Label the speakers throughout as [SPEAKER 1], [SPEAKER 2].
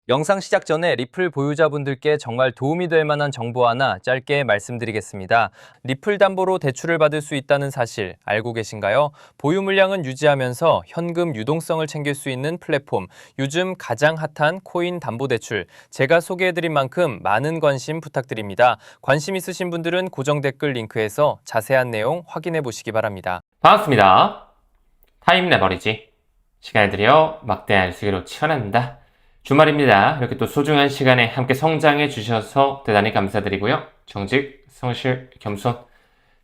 [SPEAKER 1] 영상 시작 전에 리플 보유자분들께 정말 도움이 될 만한 정보 하나 짧게 말씀드리겠습니다. 리플 담보로 대출을 받을 수 있다는 사실 알고 계신가요? 보유 물량은 유지하면서 현금 유동성을 챙길 수 있는 플랫폼, 요즘 가장 핫한 코인 담보 대출. 제가 소개해드린 만큼 많은 관심 부탁드립니다. 관심 있으신 분들은 고정 댓글 링크에서 자세한 내용 확인해 보시기 바랍니다.
[SPEAKER 2] 반갑습니다. 타임 레버리지 시간을 들여 막대한 수익으로 치환합니다. 주말입니다. 이렇게 또 소중한 시간에 함께 성장해 주셔서 대단히 감사드리고요. 정직, 성실, 겸손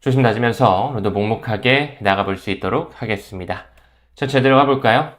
[SPEAKER 2] 조심 다지면서 오늘도 묵묵하게 나가볼 수 있도록 하겠습니다. 천천히 들어가 볼까요?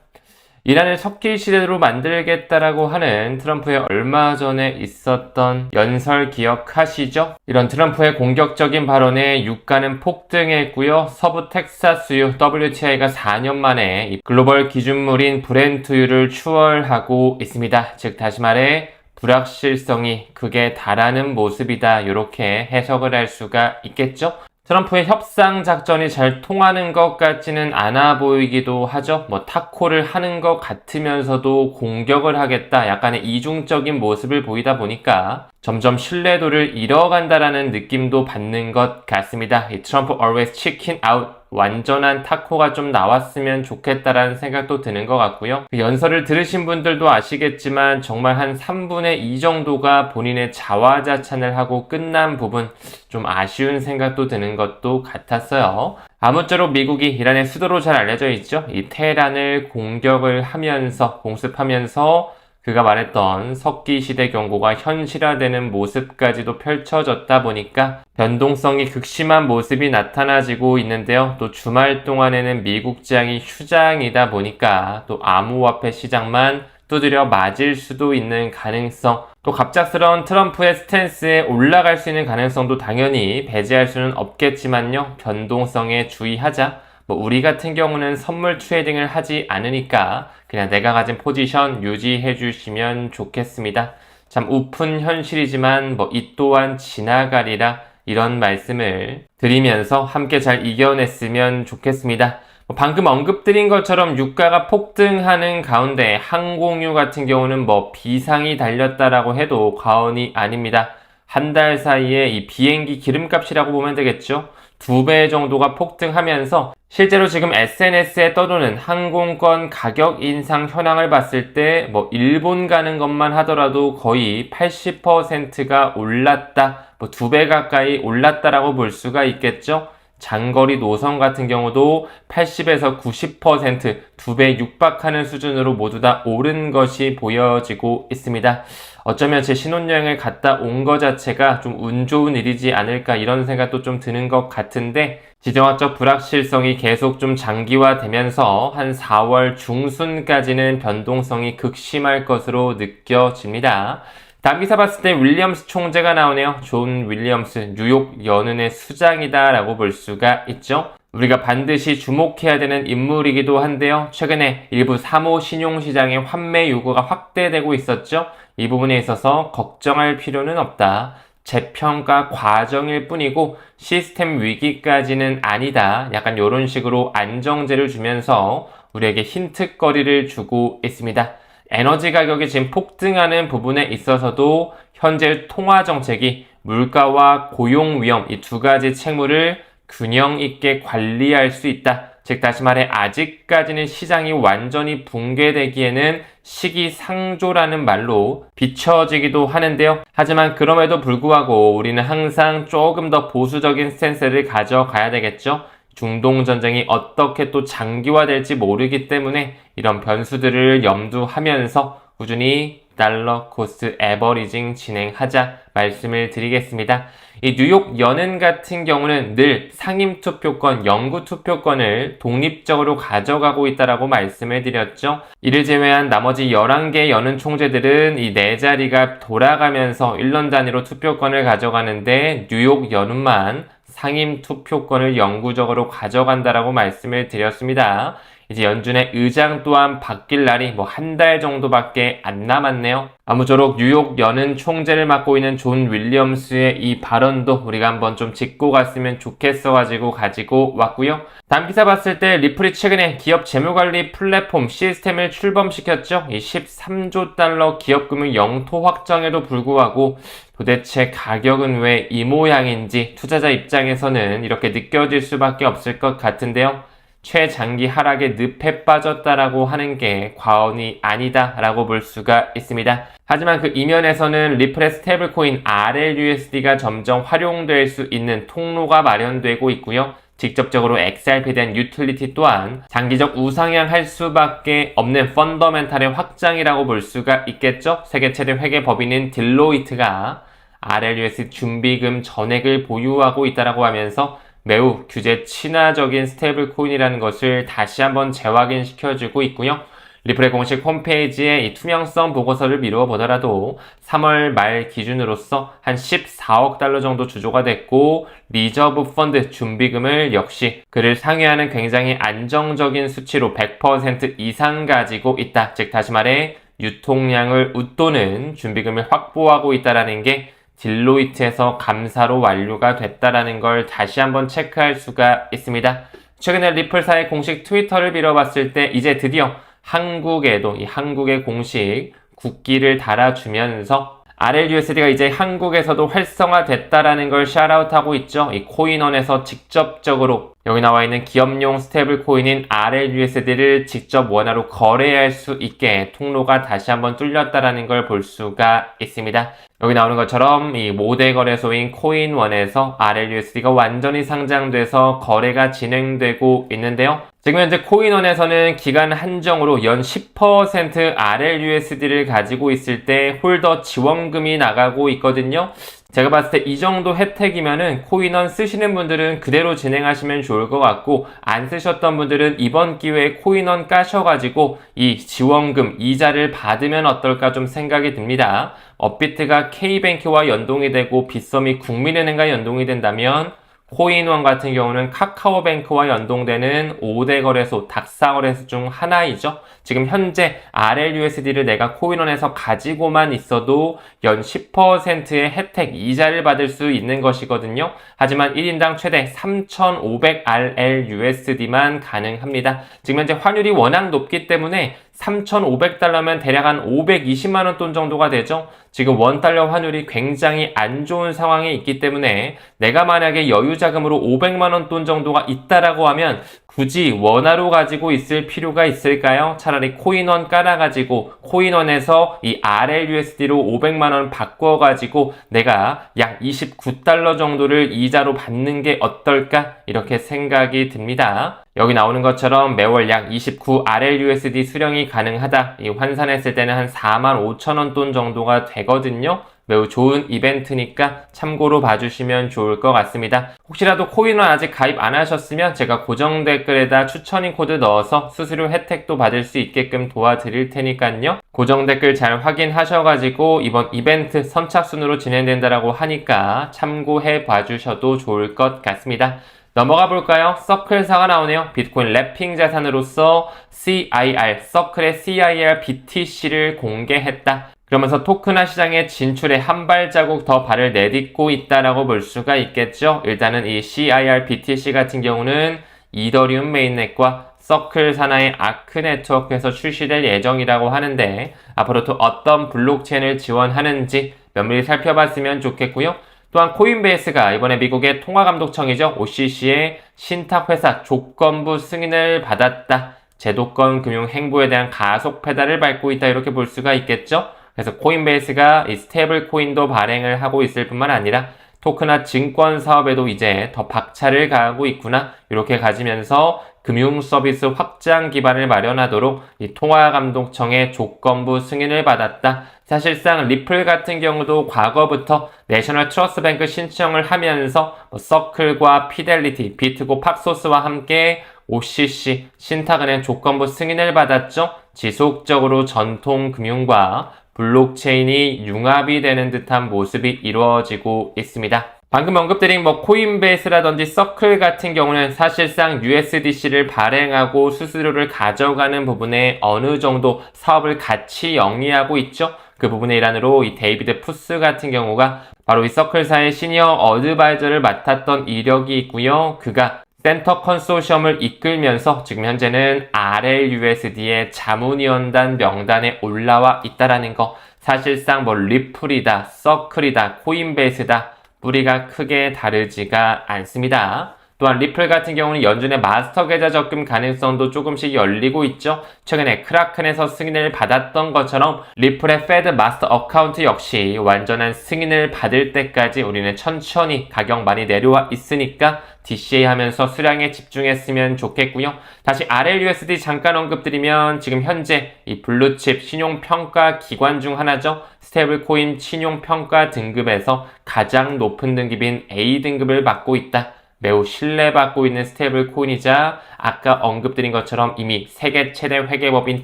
[SPEAKER 2] 이란을 석기 시대로 만들겠다라고 하는 트럼프의 얼마 전에 있었던 연설 기억하시죠? 이런 트럼프의 공격적인 발언에 유가는 폭등했고요. 서부 텍사스유 WTI가 4년 만에 이 글로벌 기준물인 브렌트유를 추월하고 있습니다. 즉 다시 말해 불확실성이 극에 달하는 모습이다. 이렇게 해석을 할 수가 있겠죠? 트럼프의 협상 작전이 잘 통하는 것 같지는 않아 보이기도 하죠. 타코를 하는 것 같으면서도 공격을 하겠다. 약간의 이중적인 모습을 보이다 보니까 점점 신뢰도를 잃어간다라는 느낌도 받는 것 같습니다. 이 트럼프 always chicken out. 완전한 타코가 좀 나왔으면 좋겠다라는 생각도 드는 것 같고요. 연설을 들으신 분들도 아시겠지만 정말 한 3분의 2 정도가 본인의 자화자찬을 하고 끝난 부분 좀 아쉬운 생각도 드는 것도 같았어요. 아무쪼록 미국이 이란의 수도로 잘 알려져 있죠. 이 테헤란을 공격을 하면서 공습하면서 그가 말했던 석기시대 경고가 현실화되는 모습까지도 펼쳐졌다 보니까 변동성이 극심한 모습이 나타나지고 있는데요. 또 주말 동안에는 미국장이 휴장이다 보니까 또 암호화폐 시장만 두드려 맞을 수도 있는 가능성, 또 갑작스러운 트럼프의 스탠스에 올라갈 수 있는 가능성도 당연히 배제할 수는 없겠지만요. 변동성에 주의하자. 우리 같은 경우는 선물 트레이딩을 하지 않으니까 그냥 내가 가진 포지션 유지해 주시면 좋겠습니다. 참 우픈 현실이지만 이 또한 지나가리라 이런 말씀을 드리면서 함께 잘 이겨냈으면 좋겠습니다. 방금 언급드린 것처럼 유가가 폭등하는 가운데 항공유 같은 경우는 비상이 달렸다라고 해도 과언이 아닙니다. 한 달 사이에 이 비행기 기름값이라고 보면 되겠죠. 2배 정도가 폭등하면서 실제로 지금 SNS에 떠도는 항공권 가격 인상 현황을 봤을 때 일본 가는 것만 하더라도 거의 80%가 올랐다. 2배 가까이 올랐다라고 볼 수가 있겠죠. 장거리 노선 같은 경우도 80에서 90% 2배 육박하는 수준으로 모두 다 오른 것이 보여지고 있습니다. 어쩌면 제 신혼여행을 갔다 온 것 자체가 좀 운 좋은 일이지 않을까 이런 생각도 좀 드는 것 같은데 지정학적 불확실성이 계속 좀 장기화되면서 한 4월 중순까지는 변동성이 극심할 것으로 느껴집니다. 다음 기사 봤을 때 윌리엄스 총재가 나오네요. 존 윌리엄스, 뉴욕 연은의 수장이다 라고 볼 수가 있죠. 우리가 반드시 주목해야 되는 인물이기도 한데요. 최근에 일부 사모 신용시장의 환매 요구가 확대되고 있었죠. 이 부분에 있어서 걱정할 필요는 없다. 재평가 과정일 뿐이고 시스템 위기까지는 아니다. 약간 이런 식으로 안정제를 주면서 우리에게 힌트거리를 주고 있습니다. 에너지 가격이 지금 폭등하는 부분에 있어서도 현재 통화 정책이 물가와 고용 위험 이 두 가지 채무를 균형 있게 관리할 수 있다. 즉 다시 말해 아직까지는 시장이 완전히 붕괴되기에는 시기상조라는 말로 비춰지기도 하는데요. 하지만 그럼에도 불구하고 우리는 항상 조금 더 보수적인 스탠스를 가져가야 되겠죠. 중동 전쟁이 어떻게 또 장기화될지 모르기 때문에 이런 변수들을 염두하면서 꾸준히 달러 코스트 에버리징 진행하자 말씀을 드리겠습니다. 이 뉴욕 연은 같은 경우는 늘 상임 투표권, 영구 투표권을 독립적으로 가져가고 있다라고 말씀을 드렸죠. 이를 제외한 나머지 11개 연은 총재들은 이 4자리가 돌아가면서 1년 단위로 투표권을 가져가는데 뉴욕 연은만 상임 투표권을 영구적으로 가져간다라고 말씀을 드렸습니다. 이제 연준의 의장 또한 바뀔 날이 뭐 한 달 정도밖에 안 남았네요. 아무쪼록 뉴욕 연은 총재를 맡고 있는 존 윌리엄스의 이 발언도 우리가 한번 좀 짚고 갔으면 좋겠어가지고 가지고 왔고요. 다음 기사 봤을 때 리플이 최근에 기업 재무관리 플랫폼 시스템을 출범시켰죠. 이 13조 달러 기업금융 영토 확정에도 불구하고 도대체 가격은 왜 이 모양인지 투자자 입장에서는 이렇게 느껴질 수밖에 없을 것 같은데요. 최장기 하락에 늪에 빠졌다라고 하는 게 과언이 아니다라고 볼 수가 있습니다. 하지만 그 이면에서는 리플의 스테이블코인 RLUSD가 점점 활용될 수 있는 통로가 마련되고 있고요. 직접적으로 XRP된 유틸리티 또한 장기적 우상향할 수밖에 없는 펀더멘탈의 확장이라고 볼 수가 있겠죠. 세계 최대 회계 법인인 딜로이트가 RLUSD 준비금 전액을 보유하고 있다라고 하면서 매우 규제 친화적인 스테이블 코인이라는 것을 다시 한번 재확인시켜주고 있고요. 리플의 공식 홈페이지에 이 투명성 보고서를 미루어 보더라도 3월 말 기준으로서 한 14억 달러 정도 주조가 됐고 리저브 펀드 준비금을 역시 그를 상회하는 굉장히 안정적인 수치로 100% 이상 가지고 있다. 즉 다시 말해 유통량을 웃도는 준비금을 확보하고 있다는 게 딜로이트에서 감사로 완료가 됐다라는 걸 다시 한번 체크할 수가 있습니다. 최근에 리플사의 공식 트위터를 빌어봤을 때 이제 드디어 한국에도 이 한국의 공식 국기를 달아주면서 RLUSD가 이제 한국에서도 활성화됐다라는 걸 샤라웃하고 있죠. 이 코인원에서 직접적으로 여기 나와 있는 기업용 스테이블 코인인 RLUSD를 직접 원화로 거래할 수 있게 통로가 다시 한번 뚫렸다라는 걸 볼 수가 있습니다. 여기 나오는 것처럼 이 모대 거래소인 코인원에서 RLUSD가 완전히 상장돼서 거래가 진행되고 있는데요. 지금 현재 코인원에서는 기간 한정으로 연 10% RLUSD를 가지고 있을 때 홀더 지원금이 나가고 있거든요. 제가 봤을 때 이 정도 혜택이면은 코인원 쓰시는 분들은 그대로 진행하시면 좋을 것 같고 안 쓰셨던 분들은 이번 기회에 코인원 까셔가지고 이 지원금 이자를 받으면 어떨까 좀 생각이 듭니다. 업비트가 K뱅크와 연동이 되고 빗썸이 국민은행과 연동이 된다면 코인원 같은 경우는 카카오뱅크와 연동되는 5대 거래소, 닥사 거래소 중 하나이죠. 지금 현재 RLUSD를 내가 코인원에서 가지고만 있어도 연 10%의 혜택 이자를 받을 수 있는 것이거든요. 하지만 1인당 최대 3,500RLUSD만 가능합니다. 지금 현재 환율이 워낙 높기 때문에 3,500달러면 대략 한 520만원 돈 정도가 되죠. 지금 원달러 환율이 굉장히 안 좋은 상황에 있기 때문에 내가 만약에 여유 자금으로 500만원 돈 정도가 있다라고 하면 굳이 원화로 가지고 있을 필요가 있을까요? 차라리 코인원 깔아가지고 코인원에서 이 RLUSD로 500만원 바꿔가지고 내가 약 29달러 정도를 이자로 받는 게 어떨까? 이렇게 생각이 듭니다. 여기 나오는 것처럼 매월 약 29 RLUSD 수령이 가능하다. 이 환산했을 때는 한 45,000원 돈 정도가 되거든요. 매우 좋은 이벤트니까 참고로 봐주시면 좋을 것 같습니다. 혹시라도 코인원 아직 가입 안 하셨으면 제가 고정 댓글에다 추천인 코드 넣어서 수수료 혜택도 받을 수 있게끔 도와드릴 테니까요. 고정 댓글 잘 확인하셔가지고 이번 이벤트 선착순으로 진행된다라고 하니까 참고해 봐주셔도 좋을 것 같습니다. 넘어가 볼까요? 서클사가 나오네요. 비트코인 랩핑 자산으로서 CIR, 서클의 CIR BTC를 공개했다. 그러면서 토큰화 시장의 진출에 한 발자국 더 발을 내딛고 있다라고 볼 수가 있겠죠. 일단은 이 CIR BTC 같은 경우는 이더리움 메인넷과 서클 산하의 아크 네트워크에서 출시될 예정이라고 하는데 앞으로 또 어떤 블록체인을 지원하는지 면밀히 살펴봤으면 좋겠고요. 또한 코인베이스가 이번에 미국의 통화감독청이죠. OCC의 신탁회사 조건부 승인을 받았다. 제도권 금융 행보에 대한 가속 페달을 밟고 있다. 이렇게 볼 수가 있겠죠. 그래서 코인베이스가 이 스테이블 코인도 발행을 하고 있을 뿐만 아니라 토큰화 증권 사업에도 이제 더 박차를 가하고 있구나. 이렇게 가지면서 금융 서비스 확장 기반을 마련하도록 이 통화감독청의 조건부 승인을 받았다. 사실상 리플 같은 경우도 과거부터 내셔널 트러스트 뱅크 신청을 하면서 서클과 피델리티, 비트고 팍소스와 함께 OCC 신탁은행 조건부 승인을 받았죠. 지속적으로 전통 금융과 블록체인이 융합이 되는 듯한 모습이 이루어지고 있습니다. 방금 언급드린 코인베이스라든지 서클 같은 경우는 사실상 USDC를 발행하고 수수료를 가져가는 부분에 어느 정도 사업을 같이 영위하고 있죠. 그 부분의 일환으로 이 데이비드 푸스 같은 경우가 바로 이 서클사의 시니어 어드바이저를 맡았던 이력이 있고요. 그가 센터 컨소시엄을 이끌면서 지금 현재는 RLUSD의 자문위원단 명단에 올라와 있다라는 거. 사실상 리플이다, 서클이다, 코인베이스다. 뿌리가 크게 다르지가 않습니다. 또한 리플 같은 경우는 연준의 마스터 계좌 적금 가능성도 조금씩 열리고 있죠. 최근에 크라큰에서 승인을 받았던 것처럼 리플의 페드 마스터 어카운트 역시 완전한 승인을 받을 때까지 우리는 천천히 가격 많이 내려와 있으니까 DCA 하면서 수량에 집중했으면 좋겠고요. 다시 RLUSD 잠깐 언급드리면 지금 현재 이 블루칩 신용평가 기관 중 하나죠. 스테이블코인 신용평가 등급에서 가장 높은 등급인 A등급을 받고 있다. 매우 신뢰받고 있는 스테이블 코인이자 아까 언급드린 것처럼 이미 세계 최대 회계법인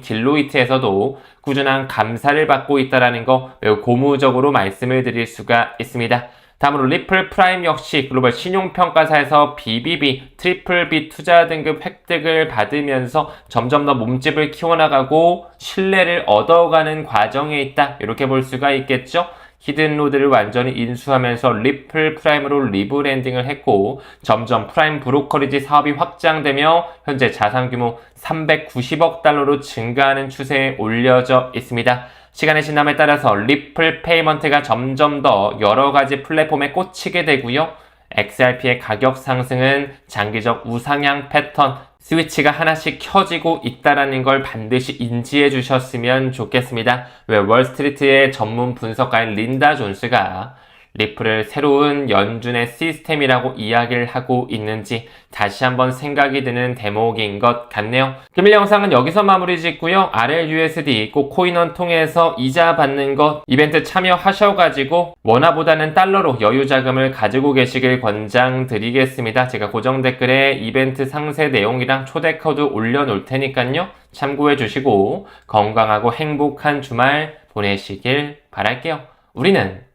[SPEAKER 2] 딜로이트에서도 꾸준한 감사를 받고 있다는 거 매우 고무적으로 말씀을 드릴 수가 있습니다. 다음으로 리플 프라임 역시 글로벌 신용평가사에서 BBB, 트리플 B 투자 등급 획득을 받으면서 점점 더 몸집을 키워나가고 신뢰를 얻어가는 과정에 있다. 이렇게 볼 수가 있겠죠. 히든로드를 완전히 인수하면서 리플 프라임으로 리브랜딩을 했고 점점 프라임 브로커리지 사업이 확장되며 현재 자산 규모 390억 달러로 증가하는 추세에 올려져 있습니다. 시간의 지남에 따라서 리플 페이먼트가 점점 더 여러 가지 플랫폼에 꽂히게 되고요. XRP의 가격 상승은 장기적 우상향 패턴, 스위치가 하나씩 켜지고 있다는 걸 반드시 인지해 주셨으면 좋겠습니다. 왜 월스트리트의 전문 분석가인 린다 존스가 리플을 새로운 연준의 시스템이라고 이야기를 하고 있는지 다시 한번 생각이 드는 대목인 것 같네요. 금일 영상은 여기서 마무리 짓고요. RLUSD 꼭 코인원 통해서 이자 받는 것 이벤트 참여하셔가지고 원화보다는 달러로 여유 자금을 가지고 계시길 권장드리겠습니다. 제가 고정 댓글에 이벤트 상세 내용이랑 초대 코드 올려놓을 테니까요. 참고해 주시고 건강하고 행복한 주말 보내시길 바랄게요. 우리는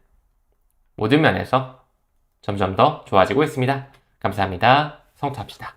[SPEAKER 2] 모든 면에서 점점 더 좋아지고 있습니다. 감사합니다. 성투합시다.